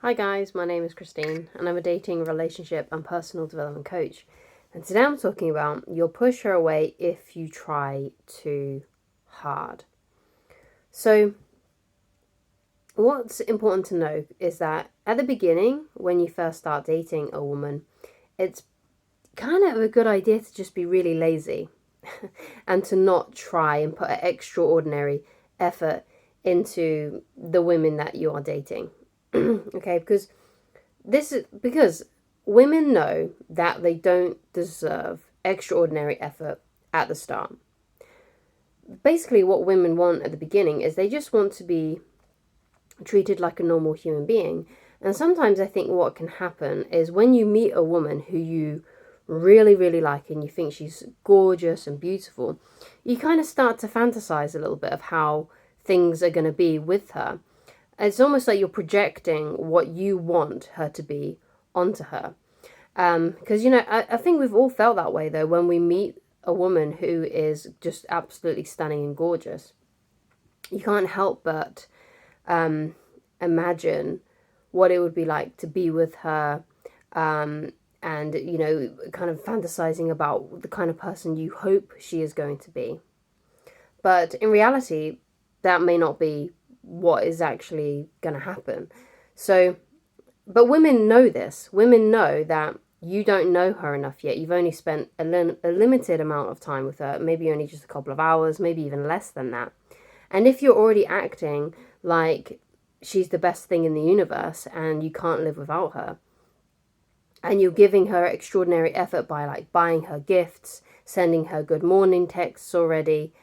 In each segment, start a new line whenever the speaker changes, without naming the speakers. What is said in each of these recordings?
Hi guys, my name is Christine and I'm a dating, relationship and personal development coach. And today I'm talking about you'll push her away if you try too hard. So what's important to know is that at the beginning, when you first start dating a woman, it's kind of a good idea to just be really lazy and to not try and put an extraordinary effort into the women that you are dating. Okay, because women know that they don't deserve extraordinary effort at the start. Basically, what women want at the beginning is they just want to be treated like a normal human being. And sometimes I think what can happen is when you meet a woman who you really, really like and you think she's gorgeous and beautiful, you kind of start to fantasize a little bit of how things are going to be with her. It's almost like you're projecting what you want her to be onto her. Because, I think we've all felt that way, though, when we meet a woman who is just absolutely stunning and gorgeous. You can't help but imagine what it would be like to be with her, and, kind of fantasizing about the kind of person you hope she is going to be. But in reality, that may not be what is actually going to happen. So, but women know this. Women know that you don't know her enough yet. You've only spent a limited amount of time with her, maybe only just a couple of hours, maybe even less than that. And if you're already acting like she's the best thing in the universe and you can't live without her, and you're giving her extraordinary effort by like buying her gifts, sending her good morning texts already,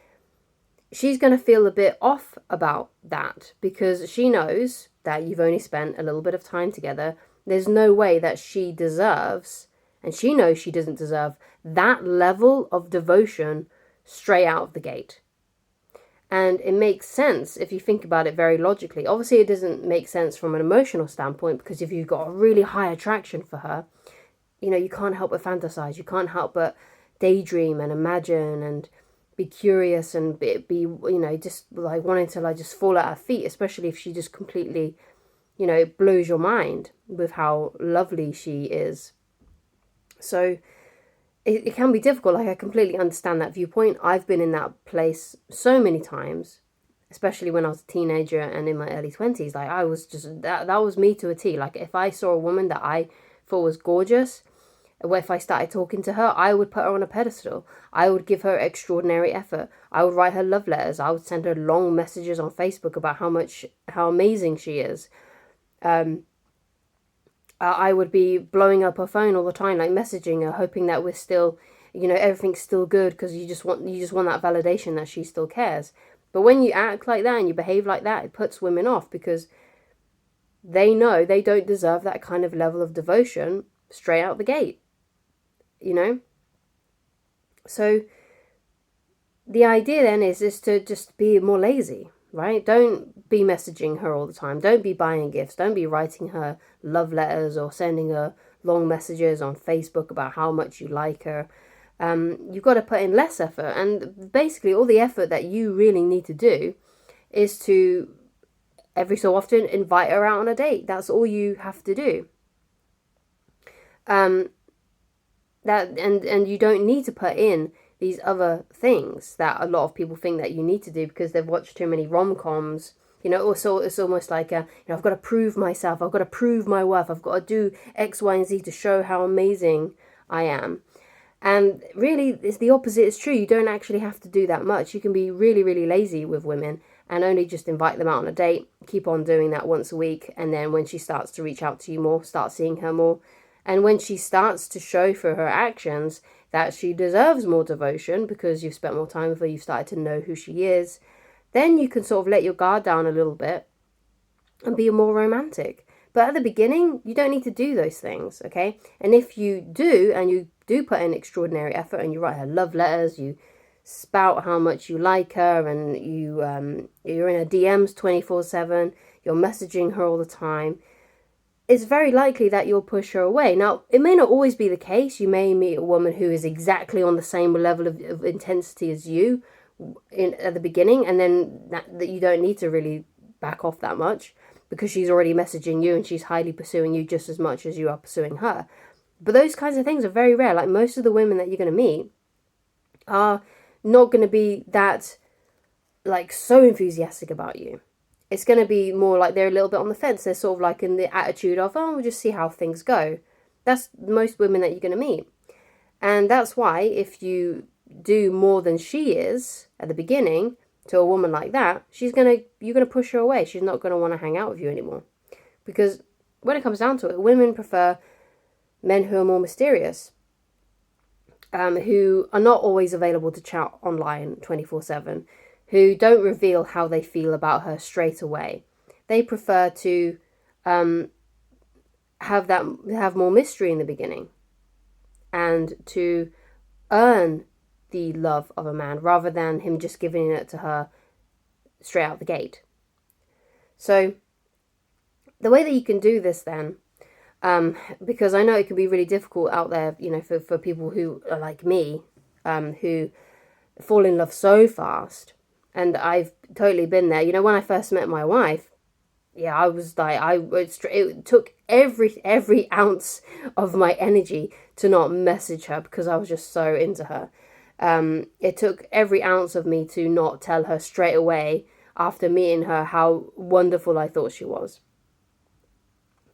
she's going to feel a bit off about that because she knows that you've only spent a little bit of time together. There's no way that she deserves, and she knows she doesn't deserve, that level of devotion straight out of the gate. And it makes sense if you think about it very logically. Obviously, it doesn't make sense from an emotional standpoint because if you've got a really high attraction for her, you can't help but fantasize. You can't help but daydream and imagine and be curious and be just like wanting to like just fall at her feet, especially if she just completely, blows your mind with how lovely she is. So it can be difficult. Like, I completely understand that viewpoint. I've been in that place so many times, especially when I was a teenager and in my early 20s. Like, I was just, that was me to a T. Like, if I saw a woman that I thought was gorgeous, if I started talking to her, I would put her on a pedestal. I would give her extraordinary effort. I would write her love letters. I would send her long messages on Facebook about how amazing she is. I would be blowing up her phone all the time, like messaging her, hoping that we're still, everything's still good, because you just want that validation that she still cares. But when you act like that and you behave like that, it puts women off because they know they don't deserve that kind of level of devotion straight out the gate. So the idea then is to just be more lazy, right? Don't be messaging her all the time. Don't be buying gifts. Don't be writing her love letters or sending her long messages on Facebook about how much you like her. You've got to put in less effort. And basically all the effort that you really need to do is to, every so often, invite her out on a date. That's all you have to do. And you don't need to put in these other things that a lot of people think that you need to do because they've watched too many rom-coms. Also it's almost like I've got to prove myself, I've got to prove my worth, I've got to do X, Y, and Z to show how amazing I am. And really, it's the opposite is true. You don't actually have to do that much. You can be really, really lazy with women and only just invite them out on a date, keep on doing that once a week, and then when she starts to reach out to you more, start seeing her more. And when she starts to show for her actions that she deserves more devotion because you've spent more time with her, you've started to know who she is, then you can sort of let your guard down a little bit and be more romantic. But at the beginning, you don't need to do those things, okay? And if you do, and you do put in extraordinary effort and you write her love letters, you spout how much you like her, and you're in her DMs 24/7, you're messaging her all the time, it's very likely that you'll push her away. Now, it may not always be the case. You may meet a woman who is exactly on the same level of intensity as you at the beginning, and then that you don't need to really back off that much. because she's already messaging you and she's highly pursuing you just as much as you are pursuing her. But those kinds of things are very rare. Like, most of the women that you're going to meet are not going to be that, like, so enthusiastic about you. It's going to be more like they're a little bit on the fence. They're sort of like in the attitude of, oh, we'll just see how things go. That's most women that you're going to meet. And that's why if you do more than she is at the beginning to a woman like that, you're going to push her away. She's not going to want to hang out with you anymore. Because when it comes down to it, women prefer men who are more mysterious, who are not always available to chat online 24/7, who don't reveal how they feel about her straight away. They prefer to have more mystery in the beginning, and to earn the love of a man rather than him just giving it to her straight out the gate. So the way that you can do this then, because I know it can be really difficult out there, for people who are like me, who fall in love so fast. And I've totally been there. When I first met my wife, yeah, I was like, it took every ounce of my energy to not message her because I was just so into her. It took every ounce of me to not tell her straight away after meeting her how wonderful I thought she was.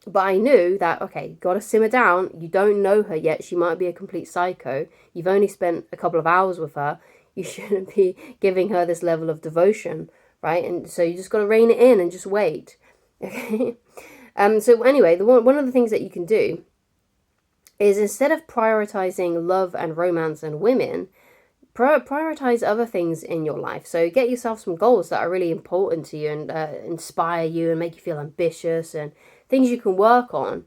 But I knew that, okay, gotta simmer down. You don't know her yet. She might be a complete psycho. You've only spent a couple of hours with her. You shouldn't be giving her this level of devotion, right? And so you just gotta rein it in and just wait. Okay. So anyway, one of the things that you can do is, instead of prioritizing love and romance and women, prioritize other things in your life. So get yourself some goals that are really important to you and inspire you and make you feel ambitious, and things you can work on.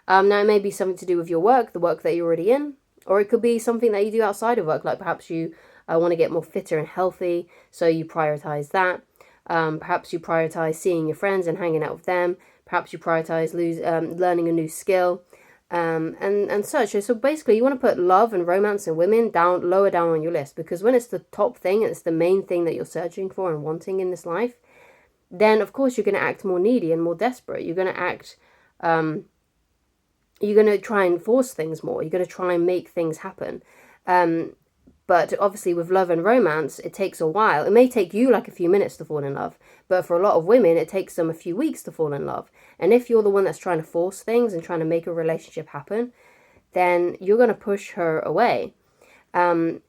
Now, it may be something to do with your work, the work that you're already in, or it could be something that you do outside of work. Like, perhaps you want to get more fitter and healthy, so you prioritize that. Perhaps you prioritize seeing your friends and hanging out with them. Perhaps you prioritize learning a new skill, and such. So basically, you want to put love and romance and women lower down on your list, because when it's the top thing, it's the main thing that you're searching for and wanting in this life, then of course you're going to act more needy and more desperate. You're going to act, you're going to try and force things more. You're going to try and make things happen. But obviously with love and romance, it takes a while. It may take you like a few minutes to fall in love, but for a lot of women, it takes them a few weeks to fall in love. And if you're the one that's trying to force things and trying to make a relationship happen, then you're going to push her away. And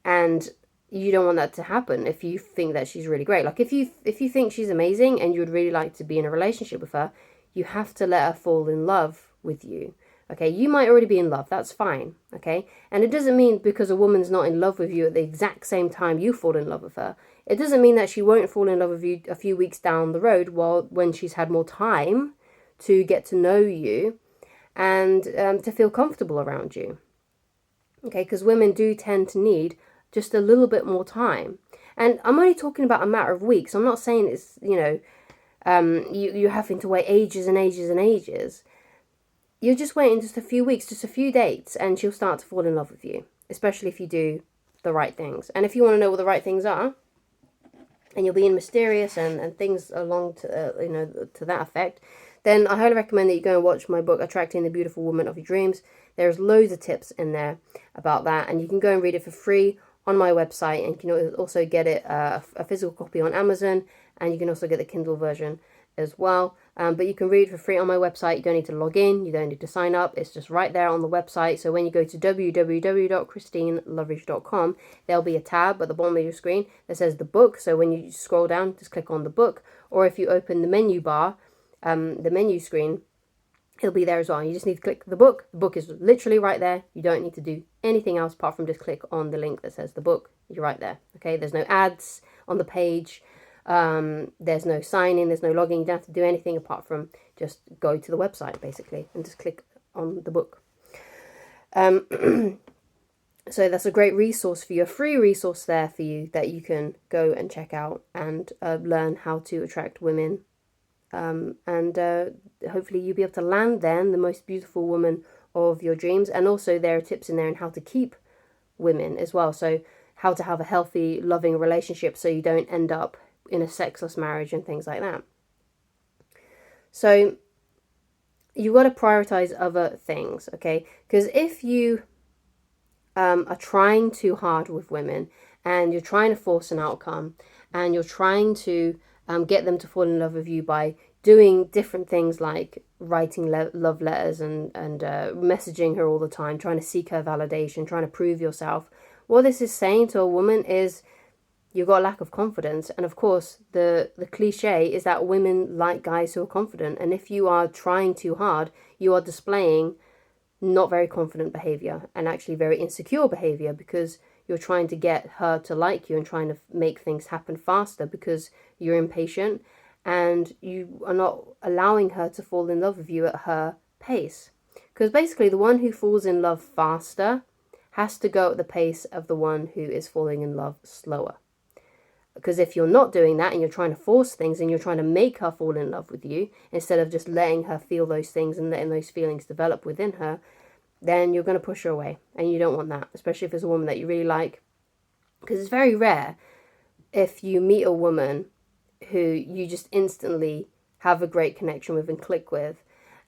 you don't want that to happen if you think that she's really great. Like, if you think she's amazing and you would really like to be in a relationship with her, you have to let her fall in love with you. Okay, you might already be in love. That's fine. Okay, and it doesn't mean because a woman's not in love with you at the exact same time you fall in love with her, it doesn't mean that she won't fall in love with you a few weeks down the road, when she's had more time to get to know you and to feel comfortable around you. Okay, because women do tend to need just a little bit more time. And I'm only talking about a matter of weeks. I'm not saying it's, you're having to wait ages and ages and ages. You're just waiting just a few weeks, just a few dates, and she'll start to fall in love with you, especially if you do the right things. And if you want to know what the right things are, and you're being mysterious and things along to to that effect, then I highly recommend that you go and watch my book, Attracting the Beautiful Woman of Your Dreams. There's loads of tips in there about that, and you can go and read it for free on my website, and you can also get it a physical copy on Amazon, and you can also get the Kindle version as well. But you can read for free on my website. You don't need to log in, you don't need to sign up. It's just right there on the website. So when you go to www.christineloveridge.com, there'll be a tab at the bottom of your screen that says the book. So when you scroll down, just click on the book, or if you open the menu bar, the menu screen, it'll be there as well. You just need to click the book. The book is literally right there. You don't need to do anything else apart from just click on the link that says the book. You're right there. Okay, there's no ads on the page. There's no sign-in, there's no login. You don't have to do anything apart from just go to the website, basically, and just click on the book. So that's a great resource for you, a free resource there for you that you can go and check out and learn how to attract women. And hopefully you'll be able to land then the most beautiful woman of your dreams. And also there are tips in there on how to keep women as well. So how to have a healthy, loving relationship so you don't end up in a sexless marriage and things like that. So you got to prioritize other things, okay? Because if you are trying too hard with women and you're trying to force an outcome and you're trying to get them to fall in love with you by doing different things like writing love letters and messaging her all the time, trying to seek her validation, trying to prove yourself, what this is saying to a woman is you've got a lack of confidence. And of course, the cliche is that women like guys who are confident. And if you are trying too hard, you are displaying not very confident behavior and actually very insecure behavior, because you're trying to get her to like you and trying to make things happen faster because you're impatient and you are not allowing her to fall in love with you at her pace. Because basically, the one who falls in love faster has to go at the pace of the one who is falling in love slower. Because if you're not doing that and you're trying to force things and you're trying to make her fall in love with you instead of just letting her feel those things and letting those feelings develop within her, then you're going to push her away. And you don't want that, especially if it's a woman that you really like. Because it's very rare if you meet a woman who you just instantly have a great connection with and click with,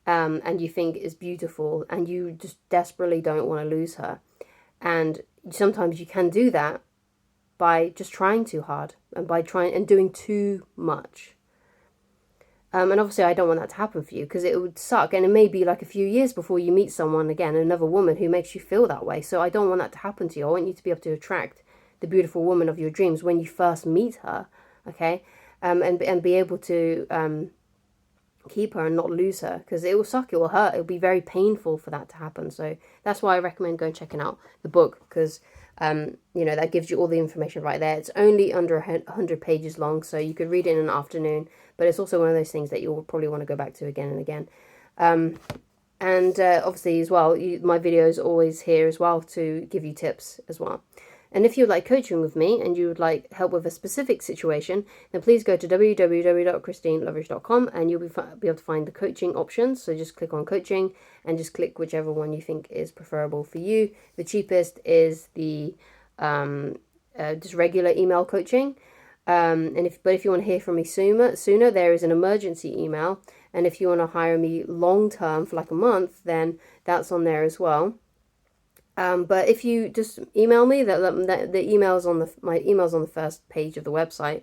and you think is beautiful and you just desperately don't want to lose her. And sometimes you can do that by just trying too hard and by trying and doing too much. And obviously I don't want that to happen for you, because it would suck. And it may be like a few years before you meet someone again, another woman who makes you feel that way. So I don't want that to happen to you. I want you to be able to attract the beautiful woman of your dreams when you first meet her, okay? And be able to keep her and not lose her, because it will suck, it will hurt, it will be very painful for that to happen. So that's why I recommend going checking out the book, because that gives you all the information right there. It's only under 100 pages long, so you could read it in an afternoon, but it's also one of those things that you'll probably want to go back to again and again. And obviously as well, my videos are always here as well to give you tips as well. And if you'd like coaching with me and you would like help with a specific situation, then please go to www.christineloveridge.com and you'll be able to find the coaching options. So just click on coaching and just click whichever one you think is preferable for you. The cheapest is the just regular email coaching. But if you want to hear from me sooner, there is an emergency email. And if you want to hire me long term for like a month, then that's on there as well. But if you just email me, the email's on my email's on the first page of the website.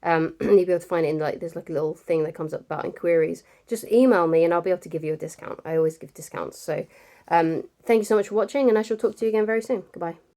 You'll be able to find it in there's like a little thing that comes up about inquiries. Just email me and I'll be able to give you a discount. I always give discounts. So thank you so much for watching, and I shall talk to you again very soon. Goodbye.